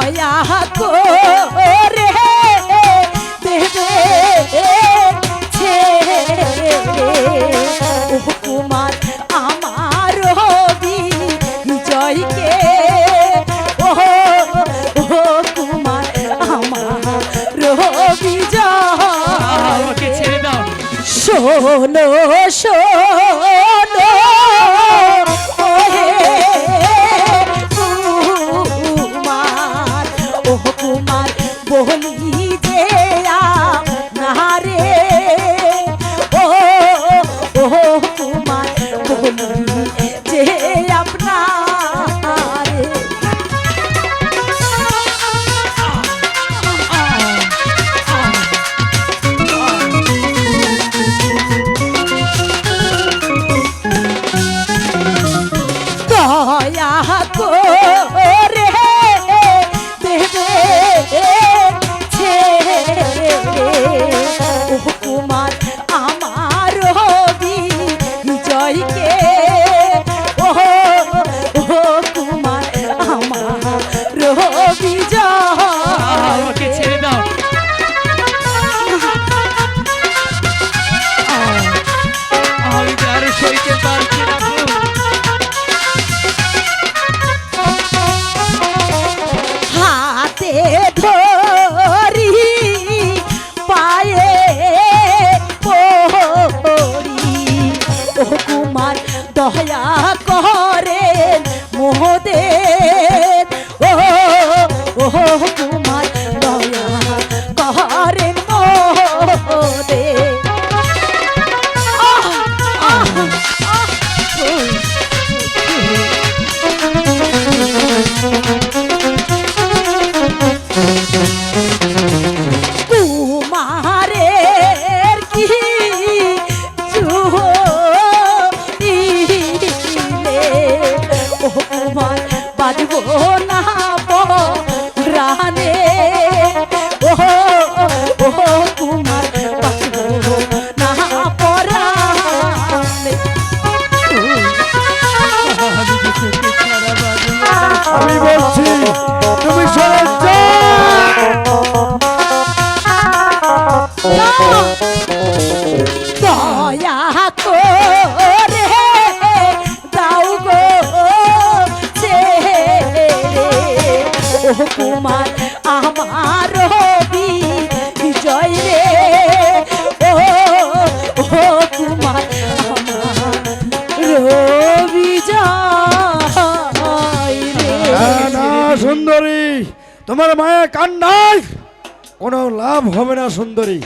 দয়া করে দেবে ছেড়ে ও কুমার আমার বিজয়কে ও কুমার আমার বিজয় ছেড়ে দাও। শোনো শোনো ওহে কুমার ও কুমার বলি যে নারে ও কুমার বলি যে আপনারে দয়া করে দেবে ছেড়ে ও কুমার আমার বিজয়কে ও কুমার আমার বিজয় ছেড়ে দাও। আমি আর সইতে পারছি না গো। হাতে ধরি পায়ে পড়ি ও কুমার দয়া করেন মোদের ও কুমার দয়া করেন মোদের কুমারের কি চুলে ও কুমার বাজব না রানে ও কুমার বাজব না পরানে আমি বলছি তুমি সরে দয়া করে দাও গো ছেড়ে ও কুমার আমার বিজয় রে ও কুমার আমার বিজয় রে। না সুন্দরী, তোমার মায়ের কান্নায় কোনো লাভ হবে না সুন্দরী।